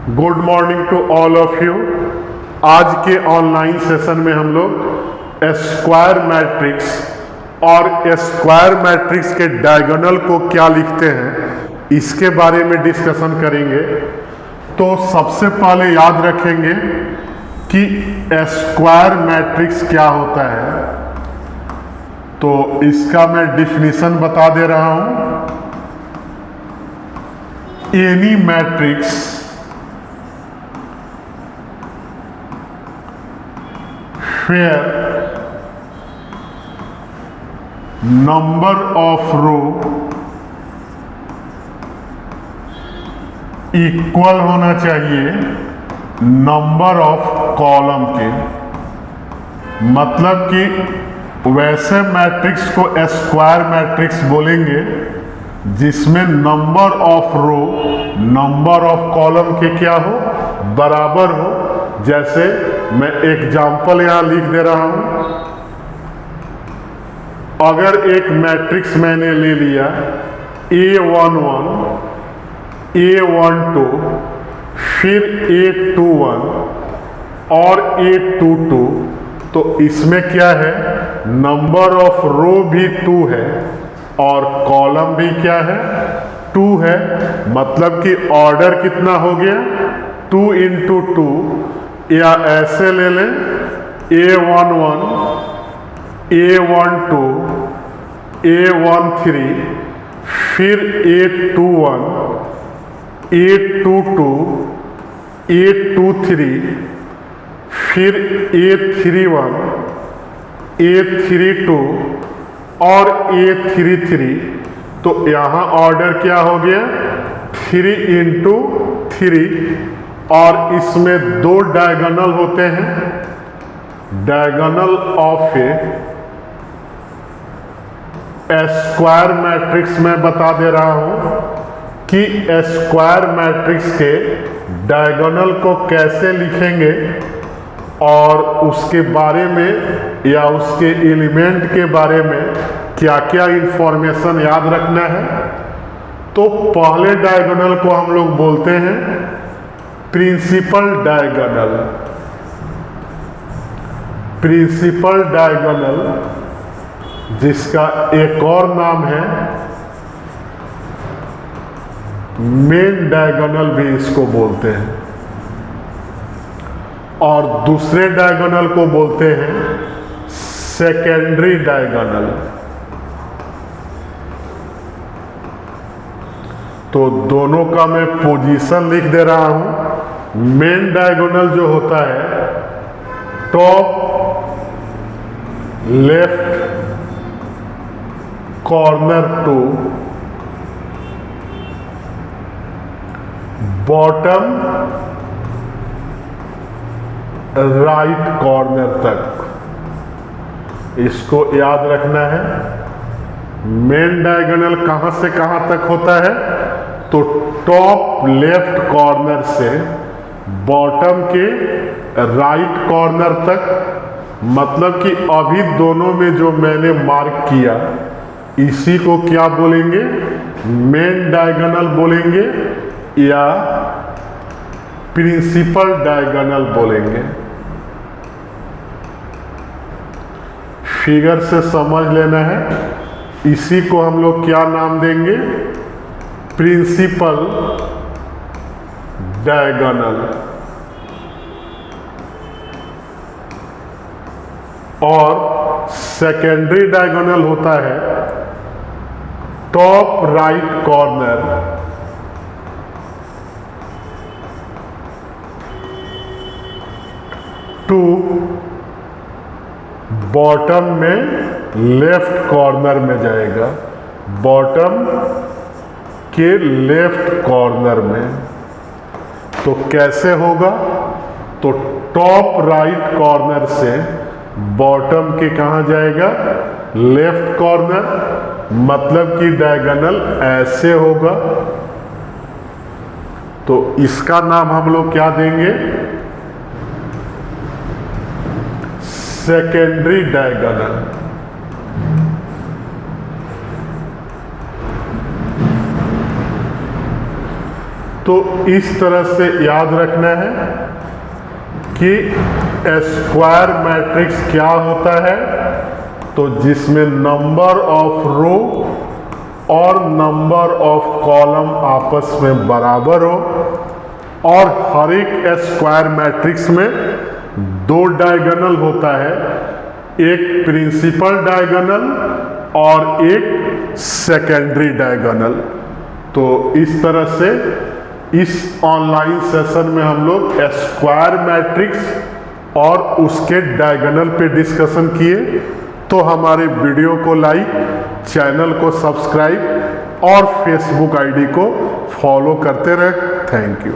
Good morning to all of you. आज के online session में हम लोग स्क्वायर मैट्रिक्स और स्क्वायर मैट्रिक्स के डायगोनल को क्या लिखते हैं इसके बारे में डिस्कशन करेंगे। तो सबसे पहले याद रखेंगे कि स्क्वायर मैट्रिक्स क्या होता है। तो इसका मैं डिफिनीशन बता दे रहा हूं। Any matrix where number of row equal होना चाहिए नंबर ऑफ कॉलम के। मतलब कि वैसे मैट्रिक्स को स्क्वायर मैट्रिक्स बोलेंगे जिसमें number of row number of column के क्या हो, बराबर हो। जैसे मैं एग्जाम्पल यहां लिख दे रहा हूं। अगर एक मैट्रिक्स मैंने ले लिया A11, A12, फिर A21 और A22, तो इसमें क्या है, नंबर ऑफ रो भी 2 है और कॉलम भी क्या है, 2 है। मतलब कि ऑर्डर कितना हो गया, 2 × 2। या ऐसे ले लें A11, A12, A13, फिर A21, A22, A23, फिर A31, A32 और A33। तो यहाँ ऑर्डर क्या हो गया, 3 × 3। और इसमें 2 डायगोनल होते हैं। Diagonal of A square matrix में बता दे रहा हूं कि स्क्वायर मैट्रिक्स के डायगोनल को कैसे लिखेंगे और उसके बारे में या उसके एलिमेंट के बारे में क्या क्या इंफॉर्मेशन याद रखना है। तो पहले डायगोनल को हम लोग बोलते हैं प्रिंसिपल डायगोनल। प्रिंसिपल डायगोनल जिसका एक और नाम है मेन डायगोनल भी इसको बोलते हैं। और दूसरे डायगोनल को बोलते हैं सेकेंडरी डायगोनल। तो दोनों का मैं पोजीशन लिख दे रहा हूं। मेन डायगोनल जो होता है top left corner to bottom right corner तक, इसको याद रखना है। मेन डायगोनल कहां से कहां तक होता है, तो टॉप लेफ्ट कॉर्नर से बॉटम के राइट कॉर्नर तक। मतलब कि अभी दोनों में जो मैंने मार्क किया इसी को क्या बोलेंगे, मेन डायगोनल बोलेंगे या प्रिंसिपल डायगोनल बोलेंगे। फिगर से समझ लेना है। इसी को हम लोग क्या नाम देंगे, प्रिंसिपल डायगोनल। और सेकेंडरी डायगोनल होता है top right corner to bottom में लेफ्ट कॉर्नर में जाएगा, बॉटम के लेफ्ट कॉर्नर में। तो कैसे होगा, तो टॉप राइट कॉर्नर से बॉटम के कहां जाएगा, लेफ्ट कॉर्नर। मतलब कि डायगोनल ऐसे होगा। तो इसका नाम हम लोग क्या देंगे, सेकेंडरी डायगोनल। तो इस तरह से याद रखना है कि स्क्वायर मैट्रिक्स क्या होता है, तो जिसमें नंबर ऑफ रो और नंबर ऑफ कॉलम आपस में बराबर हो और हर एक स्क्वायर मैट्रिक्स में दो डायगोनल होता है, एक प्रिंसिपल डायगोनल और एक सेकेंडरी डायगोनल। तो इस तरह से इस ऑनलाइन सेशन में हम लोग स्क्वायर मैट्रिक्स और उसके डायगोनल पे डिस्कशन किए। तो हमारे वीडियो को लाइक, चैनल को सब्सक्राइब और फेसबुक आईडी को फॉलो करते रहे। Thank you.